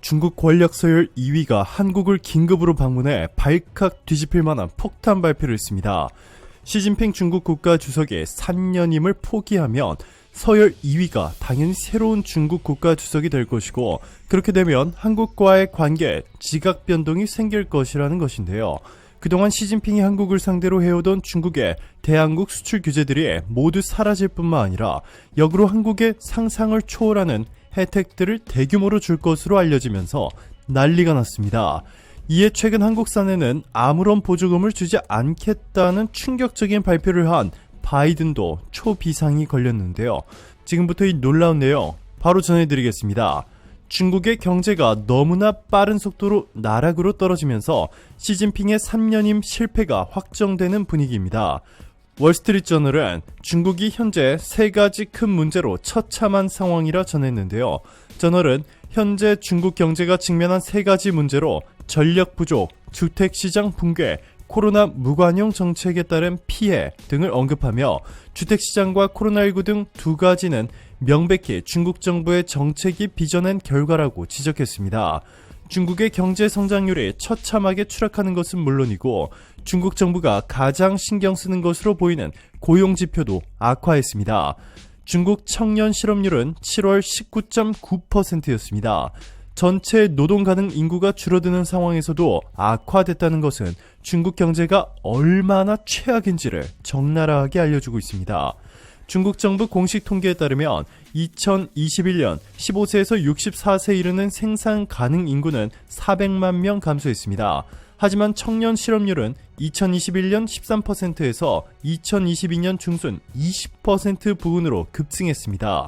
중국 권력 서열 2위가 한국을 긴급으로 방문해 발칵 뒤집힐 만한 폭탄 발표를 했습니다. 시진핑 중국 국가주석의 3년임을 포기하면 서열 2위가 당연히 새로운 중국 국가주석이 될 것이고, 그렇게 되면 한국과의 관계에 지각 변동이 생길 것이라는 것인데요. 그동안 시진핑이 한국을 상대로 해오던 중국의 대한국 수출 규제들이 모두 사라질 뿐만 아니라 역으로 한국의 상상을 초월하는 혜택들을 대규모로 줄 것으로 알려지면서 난리가 났습니다. 이에 최근 한국산에는 아무런 보조금을 주지 않겠다는 충격적인 발표를 한 바이든도 초비상이 걸렸는데요. 지금부터 이 놀라운 내용 바로 전해드리겠습니다. 중국의 경제가 너무나 빠른 속도로 나락으로 떨어지면서 시진핑의 3년임 실패가 확정되는 분위기입니다. 월스트리트저널은 중국이 현재 3가지 큰 문제로 처참한 상황이라 전했는데요. 저널은 현재 중국 경제가 직면한 3가지 문제로 전력 부족, 주택시장 붕괴, 코로나 무관용 정책에 따른 피해 등을 언급하며 주택시장과 코로나19 등 2가지는 명백히 중국 정부의 정책이 빚어낸 결과라고 지적했습니다. 중국의 경제 성장률이 처참하게 추락하는 것은 물론이고 중국 정부가 가장 신경 쓰는 것으로 보이는 고용 지표도 악화했습니다. 중국 청년 실업률은 7월 19.9%였습니다. 전체 노동 가능 인구가 줄어드는 상황에서도 악화됐다는 것은 중국 경제가 얼마나 최악인지를 적나라하게 알려주고 있습니다. 중국 정부 공식 통계에 따르면 2021년 15세에서 64세 이르는 생산 가능 인구는 400만 명 감소했습니다. 하지만 청년 실업률은 2021년 13%에서 2022년 중순 20% 부근으로 급증했습니다.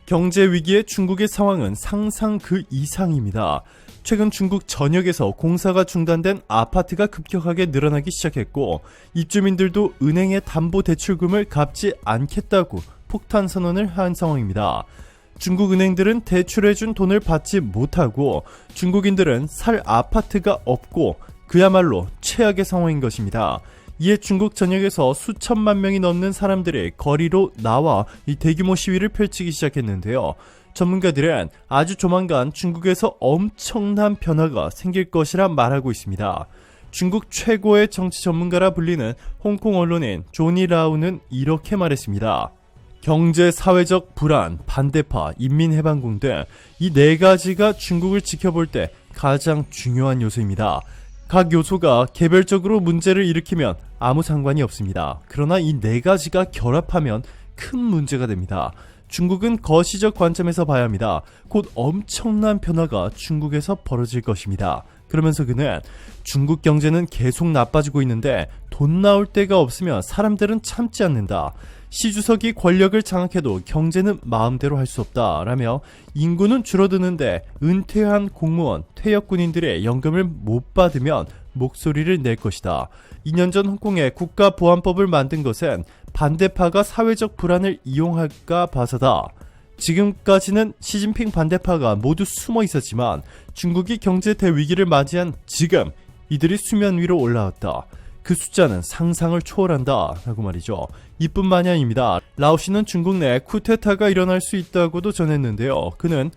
경제 위기의 중국의 상황은 상상 그 이상입니다. 최근 중국 전역에서 공사가 중단된 아파트가 급격하게 늘어나기 시작했고 입주민들도 은행의 담보대출금을 갚지 않겠다고 폭탄 선언을 한 상황입니다. 중국 은행들은 대출해준 돈을 받지 못하고 중국인들은 살 아파트가 없고 그야말로 최악의 상황인 것입니다. 이에 중국 전역에서 수천만 명이 넘는 사람들이 거리로 나와 이 대규모 시위를 펼치기 시작했는데요. 전문가들은 아주 조만간 중국에서 엄청난 변화가 생길 것이라 말하고 있습니다. 중국 최고의 정치 전문가라 불리는 홍콩 언론인 조니 라우는 이렇게 말했습니다. 경제, 사회적 불안, 반대파, 인민해방군 등 이 4가지가 중국을 지켜볼 때 가장 중요한 요소입니다. 각 요소가 개별적으로 문제를 일으키면 아무 상관이 없습니다. 그러나 이 4가지가 결합하면 큰 문제가 됩니다. 중국은 거시적 관점에서 봐야 합니다. 곧 엄청난 변화가 중국에서 벌어질 것입니다. 그러면서 그는 중국 경제는 계속 나빠지고 있는데 돈 나올 데가 없으면 사람들은 참지 않는다. 시 주석이 권력을 장악해도 경제는 마음대로 할 수 없다 라며 인구는 줄어드는데 은퇴한 공무원, 퇴역군인들의 연금을 못 받으면 목소리를 낼 것이다. 2년 전 홍콩에 국가보안법을 만든 것은 반대파가 사회적 불안을 이용할까 봐서다. 지금까지는 시진핑 반대파가 모두 숨어 있었지만 중국이 경제 대위기를 맞이한 지금 이들이 수면 위로 올라왔다. 그 숫자는 상상을 초월한다 라고 말이죠. 이뿐만이 아닙니다. 라오 씨는 중국 내 쿠데타가 일어날 수 있다고도 전했는데요. 그는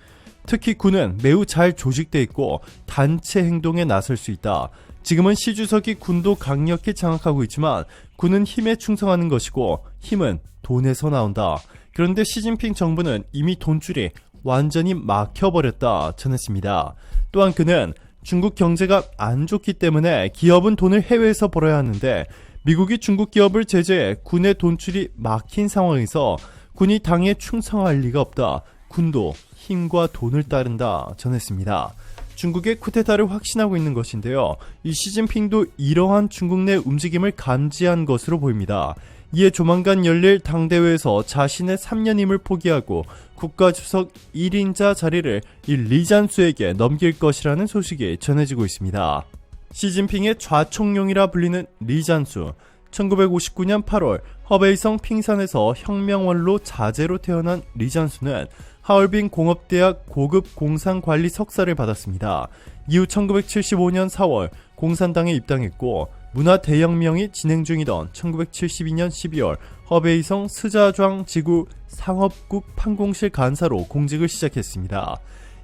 특히 군은 매우 잘 조직돼 있고 단체 행동에 나설 수 있다. 지금은 시 주석이 군도 강력히 장악하고 있지만 군은 힘에 충성하는 것이고 힘은 돈에서 나온다. 그런데 시진핑 정부는 이미 돈줄이 완전히 막혀버렸다 전했습니다. 또한 그는 중국 경제가 안 좋기 때문에 기업은 돈을 해외에서 벌어야 하는데 미국이 중국 기업을 제재해 군의 돈줄이 막힌 상황에서 군이 당에 충성할 리가 없다. 군도 힘과 돈을 따른다 전했습니다. 중국의 쿠데타를 확신하고 있는 것인데요. 이 시진핑도 이러한 중국 내 움직임을 감지한 것으로 보입니다. 이에 조만간 열릴 당대회에서 자신의 3년임을 포기하고 국가주석 1인자 자리를 이 리잔수에게 넘길 것이라는 소식이 전해지고 있습니다. 시진핑의 좌총룡이라 불리는 리잔수, 1959년 8월 허베이성 핑산에서 혁명원로 자제로 태어난 리잔수는 하얼빈 공업대학 고급 공상관리 석사를 받았습니다. 이후 1975년 4월 공산당에 입당했고 문화대혁명이 진행 중이던 1972년 12월 허베이성 스자좌 지구 상업국 판공실 간사로 공직을 시작했습니다.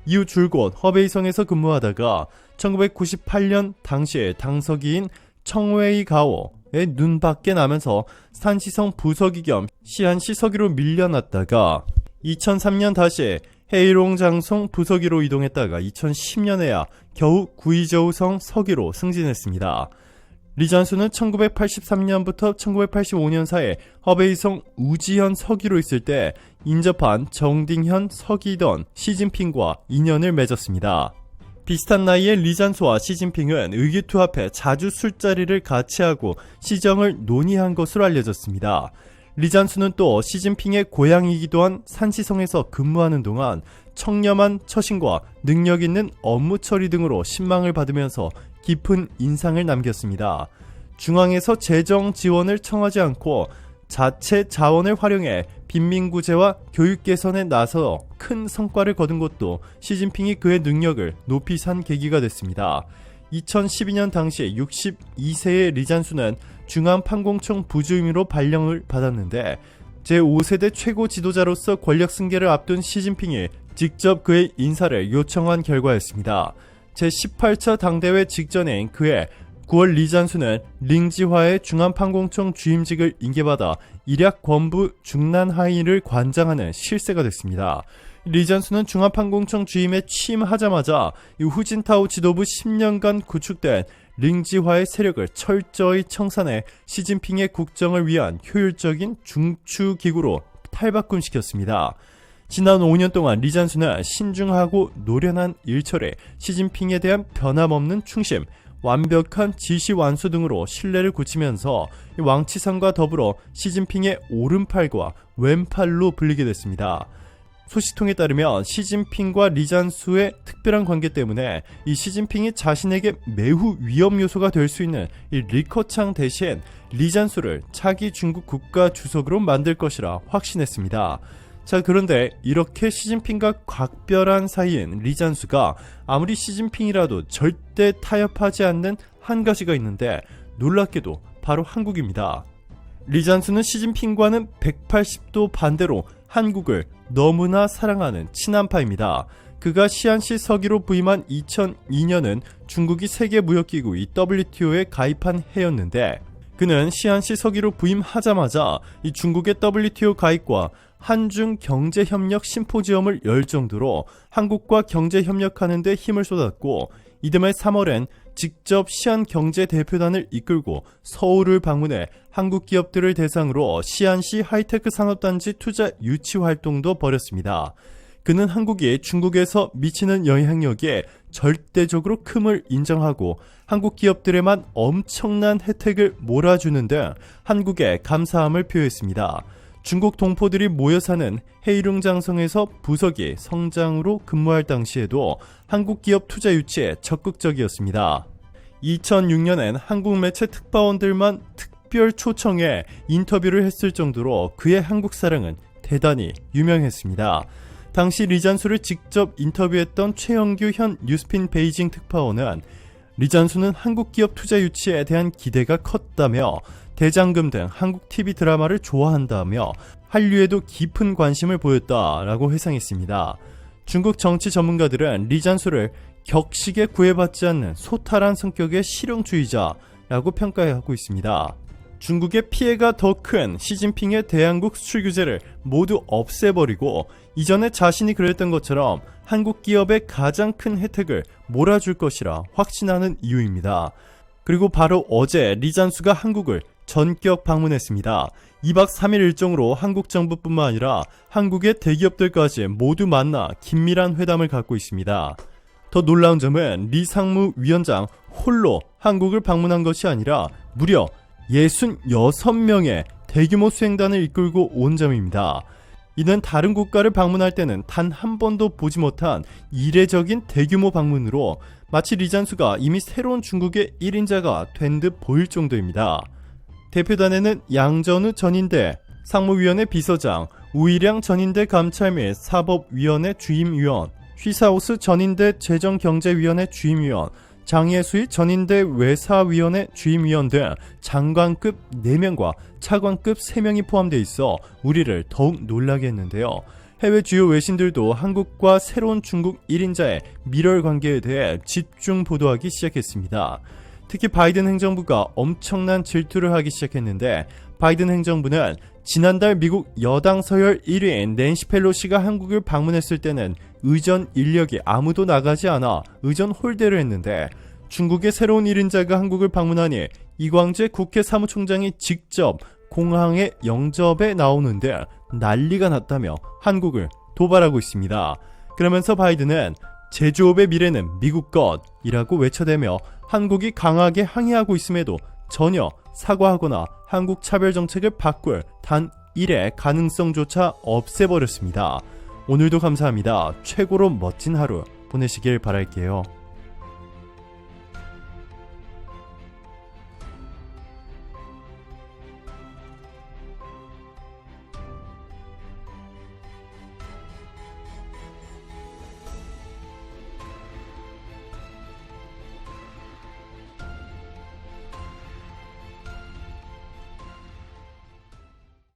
이후 줄곧 허베이성에서 근무하다가 1998년 당시에 당서기인 청웨이 가오의 눈밖에 나면서 산시성 부서기 겸 시안시 서기로 밀려났다가 2003년 다시 헤이롱장성 부서기로 이동했다가 2010년에야 겨우 구이저우성 서기로 승진했습니다. 리잔수는 1983년부터 1985년 사이에 허베이성 우지현 서기로 있을 때 인접한 정딩현 서기던 시진핑과 인연을 맺었습니다. 비슷한 나이에 리잔수와 시진핑은 의기투합해 자주 술자리를 같이 하고 시정을 논의한 것으로 알려졌습니다. 리잔수는 또 시진핑의 고향이기도 한 산시성에서 근무하는 동안 청렴한 처신과 능력 있는 업무 처리 등으로 신망을 받으면서 깊은 인상을 남겼습니다. 중앙에서 재정 지원을 청하지 않고 자체 자원을 활용해 빈민구제와 교육 개선에 나서 큰 성과를 거둔 것도 시진핑이 그의 능력을 높이 산 계기가 됐습니다. 2012년 당시 62세의 리잔수는 중앙판공청 부주임으로 발령을 받았는데 제5세대 최고 지도자로서 권력 승계를 앞둔 시진핑이 직접 그의 인사를 요청한 결과였습니다. 제18차 당대회 직전인 그해 9월 리잔수는 링지화의 중앙판공청 주임직을 인계받아 일약 권부 중난하인을 관장하는 실세가 됐습니다. 리잔수는 중앙판공청 주임에 취임하자마자 후진타오 지도부 10년간 구축된 링지화의 세력을 철저히 청산해 시진핑의 국정을 위한 효율적인 중추기구로 탈바꿈시켰습니다. 지난 5년 동안 리잔수는 신중하고 노련한 일처리, 시진핑에 대한 변함없는 충심, 완벽한 지시 완수 등으로 신뢰를 굳히면서 왕치상과 더불어 시진핑의 오른팔과 왼팔로 불리게 됐습니다. 소식통에 따르면 시진핑과 리잔수의 특별한 관계 때문에 이 시진핑이 자신에게 매우 위험 요소가 될 수 있는 이 리커창 대신 리잔수를 차기 중국 국가 주석으로 만들 것이라 확신했습니다. 자, 그런데 이렇게 시진핑과 각별한 사이인 리잔수가 아무리 시진핑이라도 절대 타협하지 않는 한 가지가 있는데 놀랍게도 바로 한국입니다. 리잔수는 시진핑과는 180도 반대로 한국을 너무나 사랑하는 친한파입니다. 그가 시안시 서기로 부임한 2002년은 중국이 세계무역기구 WTO에 가입한 해였는데 그는 시안시 서기로 부임하자마자 이 중국의 WTO 가입과 한중 경제협력 심포지엄을 열 정도로 한국과 경제협력하는 데 힘을 쏟았고 이듬해 3월엔 직접 시안 경제대표단을 이끌고 서울을 방문해 한국 기업들을 대상으로 시안시 하이테크 산업단지 투자 유치 활동도 벌였습니다. 그는 한국이 중국에서 미치는 영향력에 절대적으로 큼을 인정하고 한국 기업들에만 엄청난 혜택을 몰아주는 등 한국에 감사함을 표했습니다. 중국 동포들이 모여 사는 헤이룽장성에서 부서기 성장으로 근무할 당시에도 한국 기업 투자 유치에 적극적이었습니다. 2006년엔 한국 매체 특파원들만 특별 초청해 인터뷰를 했을 정도로 그의 한국 사랑은 대단히 유명했습니다. 당시 리잔수를 직접 인터뷰했던 최영규 현 뉴스핀 베이징 특파원은 리잔수는 한국 기업 투자 유치에 대한 기대가 컸다며 대장금 등 한국 TV 드라마를 좋아한다며 한류에도 깊은 관심을 보였다라고 회상했습니다. 중국 정치 전문가들은 리잔수를 격식에 구애받지 않는 소탈한 성격의 실용주의자라고 평가하고 있습니다. 중국의 피해가 더 큰 시진핑의 대한국 수출 규제를 모두 없애버리고 이전에 자신이 그랬던 것처럼 한국 기업의 가장 큰 혜택을 몰아줄 것이라 확신하는 이유입니다. 그리고 바로 어제 리잔수가 한국을 전격 방문했습니다. 2박 3일 일정으로 한국 정부뿐만 아니라 한국의 대기업들까지 모두 만나 긴밀한 회담을 갖고 있습니다. 더 놀라운 점은 리 상무위원장 홀로 한국을 방문한 것이 아니라 무려 66명의 대규모 수행단을 이끌고 온 점입니다. 이는 다른 국가를 방문할 때는 단 한 번도 보지 못한 이례적인 대규모 방문으로 마치 리잔수가 이미 새로운 중국의 1인자가 된 듯 보일 정도입니다. 대표단에는 양전우 전인대 상무위원회 비서장, 우이량 전인대 감찰 및 사법위원회 주임위원, 휘사오스 전인대 재정경제위원회 주임위원, 장예수희 전인대 외사위원회 주임위원 등 장관급 4명과 차관급 3명이 포함되어 있어 우리를 더욱 놀라게 했는데요. 해외 주요 외신들도 한국과 새로운 중국 1인자의 밀월 관계에 대해 집중 보도하기 시작했습니다. 특히 바이든 행정부가 엄청난 질투를 하기 시작했는데, 바이든 행정부는 지난달 미국 여당 서열 1위인 낸시 펠로시가 한국을 방문했을 때는 의전 인력이 아무도 나가지 않아 의전 홀대를 했는데, 중국의 새로운 1인자가 한국을 방문하니 이광재 국회 사무총장이 직접 공항에 영접에 나오는데 난리가 났다며 한국을 도발하고 있습니다. 그러면서 바이든은 제조업의 미래는 미국 것이라고 외쳐대며 한국이 강하게 항의하고 있음에도 전혀 사과하거나 한국 차별 정책을 바꿀 단 1의 가능성조차 없애버렸습니다. 오늘도 감사합니다. 최고로 멋진 하루 보내시길 바랄게요.